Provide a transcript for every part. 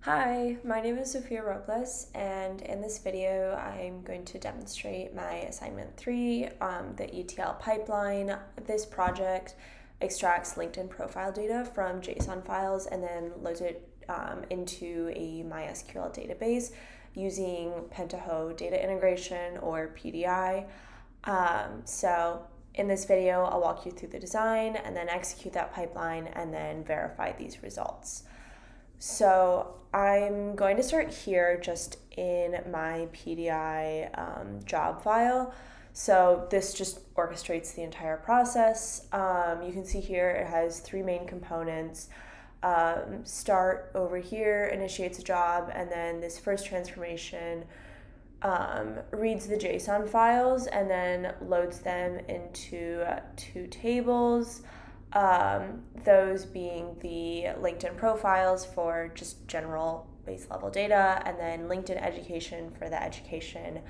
Hi, my name is Sophia Robles, and in this video, I'm going to demonstrate my assignment 3, the ETL pipeline. This project extracts LinkedIn profile data from JSON files and then loads it into a MySQL database using Pentaho data integration or PDI. So in this video, I'll walk you through the design and then execute that pipeline and then verify these results. So I'm going to start here just in my PDI job file. So this just orchestrates the entire process. You can see here it has three main components. Start over here initiates a job, and then this first transformation reads the JSON files and then loads them into two tables. Those being the LinkedIn profiles for just general base level data, and then LinkedIn education for the education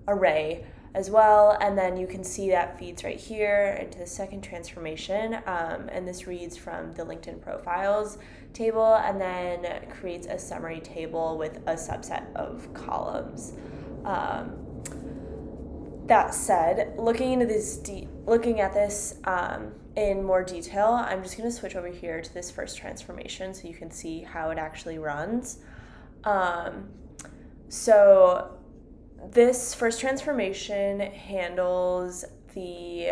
array as well. And then you can see that feeds right here into the second transformation, and this reads from the LinkedIn profiles table and then creates a summary table with a subset of columns. That said, looking at this in more detail, I'm just going to switch over here to this first transformation so you can see how it actually runs. So this first transformation handles the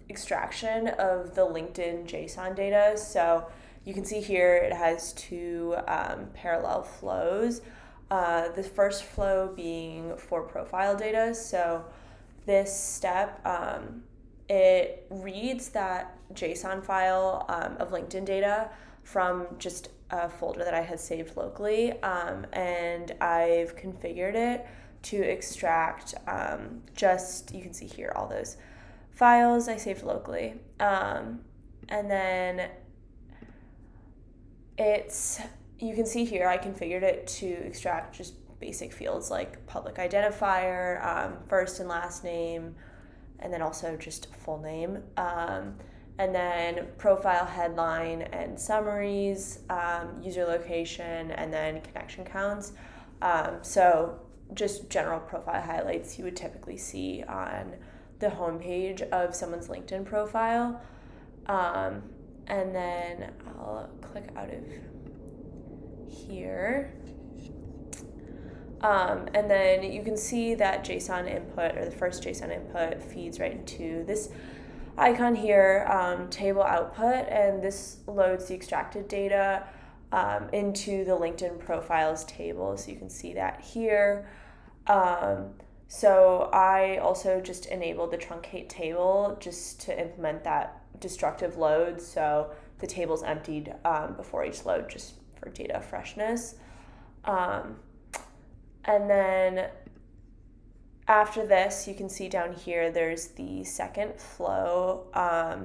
extraction of the LinkedIn JSON data. So you can see here it has two parallel flows. The first flow being for profile data. So this step, it reads that JSON file of LinkedIn data from just a folder that I had saved locally, and I've configured it to extract you can see here all those files I saved locally. And then you can see here I configured it to extract just basic fields like public identifier, first and last name, and then also just full name, and then profile headline and summaries, user location, and then connection counts. So just general profile highlights you would typically see on the homepage of someone's LinkedIn profile. And then I'll click out of here. And then you can see that JSON input, or the first JSON input, feeds right into this icon here, table output, and this loads the extracted data into the LinkedIn profiles table. So you can see that here. So I also just enabled the truncate table just to implement that destructive load. So the table's emptied before each load, just for data freshness. And then after this, you can see down here, there's the second flow.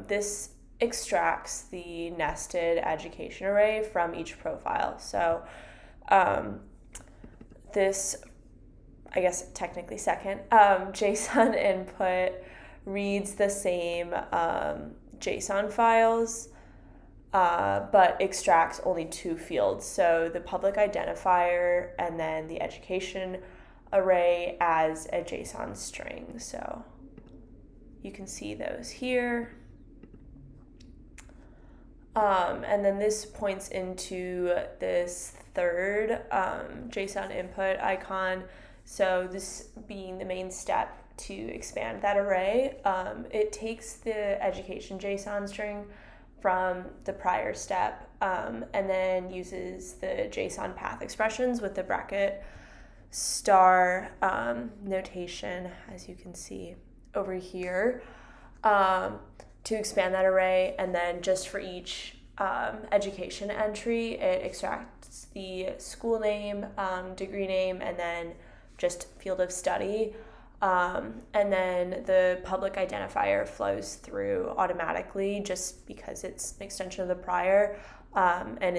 This extracts the nested education array from each profile. So this, I guess technically second, JSON input reads the same JSON files, but extracts only two fields. So the public identifier and then the education array as a JSON string. So you can see those here. And then this points into this third JSON input icon. So this being the main step to expand that array, it takes the education JSON string from the prior step, and then uses the JSON path expressions with the bracket star notation, as you can see over here, to expand that array. And then just for each education entry, it extracts the school name, degree name, and then just field of study. And then the public identifier flows through automatically just because it's an extension of the prior, and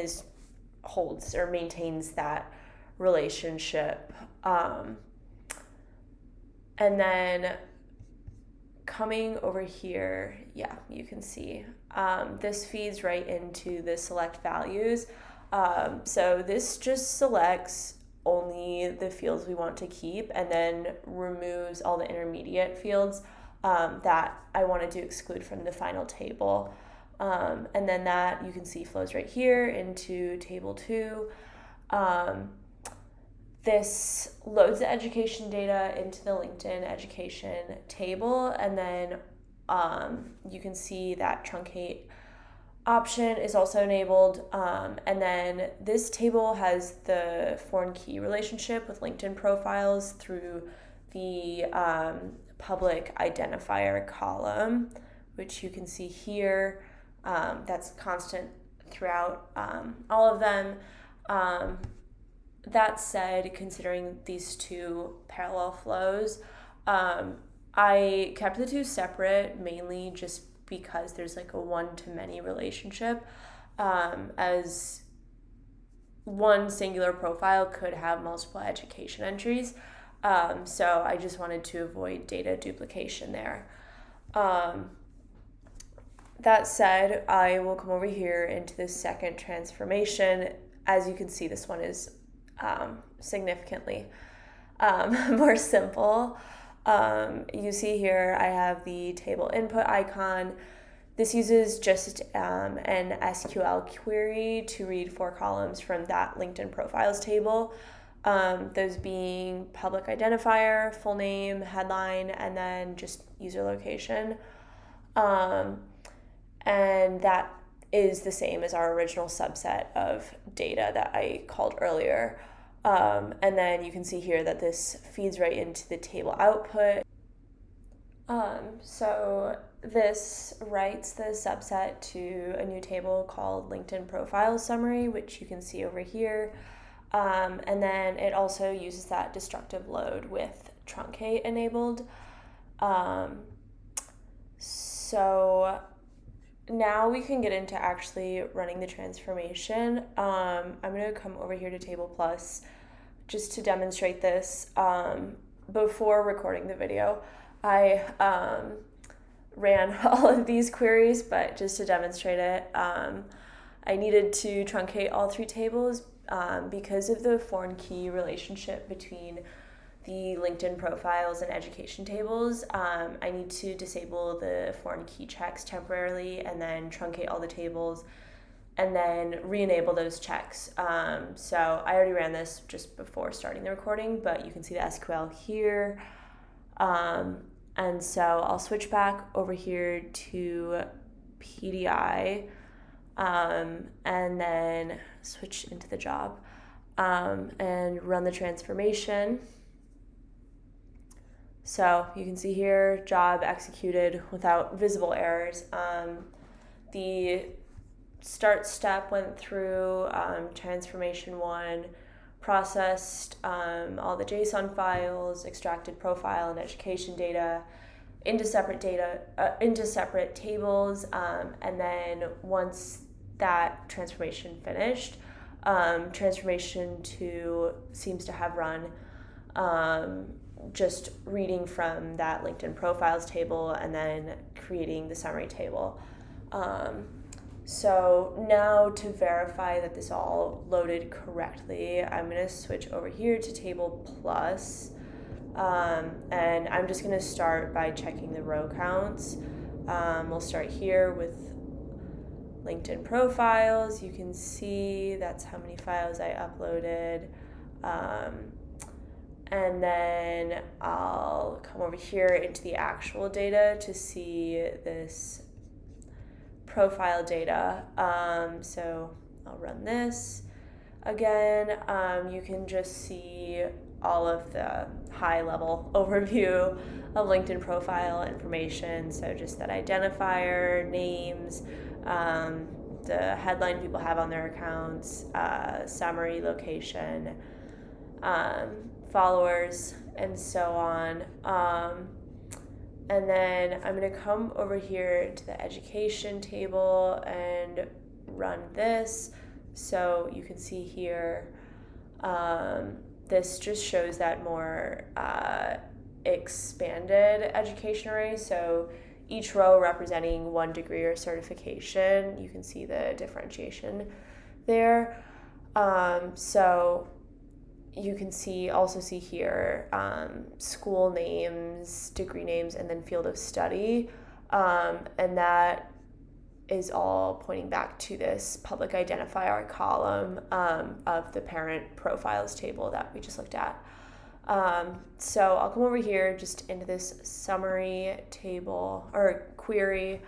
holds or maintains that relationship. And then coming over here, you can see this feeds right into the select values So this just selects only the fields we want to keep and then removes all the intermediate fields that I wanted to exclude from the final table. And then that you can see flows right here into table 2. This loads the education data into the LinkedIn education table, and then you can see that truncate option is also enabled. And then this table has the foreign key relationship with LinkedIn profiles through the public identifier column, which you can see here. That's constant throughout all of them. That said, considering these two parallel flows, I kept the two separate mainly just because there's like a one-to-many relationship, as one singular profile could have multiple education entries. So I just wanted to avoid data duplication there. That said, I will come over here into the second transformation. As you can see, this one is significantly more simple. You see here I have the table input icon. This uses just an SQL query to read 4 columns from that LinkedIn profiles table, those being public identifier, full name, headline, and then just user location. And that is the same as our original subset of data that I called earlier. And then you can see here that this feeds right into the table output. So this writes the subset to a new table called LinkedIn Profile Summary, which you can see over here. And then it also uses that destructive load with truncate enabled. So now we can get into actually running the transformation. I'm going to come over here to Table Plus just to demonstrate this. Before recording the video, I ran all of these queries, but just to demonstrate it, I needed to truncate all 3 tables because of the foreign key relationship between the LinkedIn profiles and education tables. I need to disable the foreign key checks temporarily and then truncate all the tables and then re-enable those checks. So I already ran this just before starting the recording, but you can see the SQL here. And so I'll switch back over here to PDI and then switch into the job and run the transformation. So you can see here, job executed without visible errors. The start step went through transformation 1, processed all the JSON files, extracted profile and education data into separate tables, and then once that transformation finished, transformation 2 seems to have run, just reading from that LinkedIn profiles table and then creating the summary table. So now to verify that this all loaded correctly, I'm going to switch over here to Table Plus, and I'm just going to start by checking the row counts. We'll start here with LinkedIn profiles. You can see that's how many files I uploaded. And then I'll come over here into the actual data to see this profile data. So I'll run this again. You can just see all of the high-level overview of LinkedIn profile information. So just that identifier, names, the headline people have on their accounts, summary, location, followers, and so on. And then I'm going to come over here to the education table and run this. So you can see here, this just shows that more expanded education array. So each row representing 1 degree or certification. You can see the differentiation there. So you can also see here school names, degree names, and then field of study. And that is all pointing back to this public identifier column of the parent profiles table that we just looked at. So I'll come over here just into this summary table or query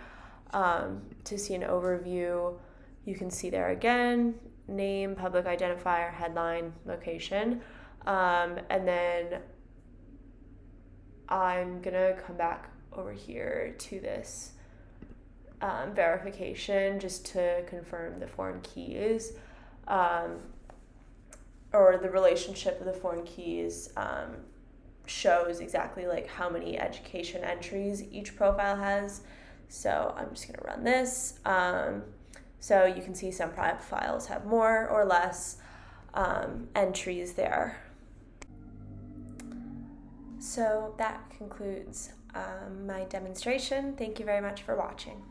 to see an overview. You can see there again, name, public identifier, headline, location. And then I'm gonna come back over here to this verification just to confirm the foreign keys, or the relationship of the foreign keys shows exactly like how many education entries each profile has. So I'm just gonna run this. So you can see some profiles have more or less entries there. So that concludes my demonstration. Thank you very much for watching.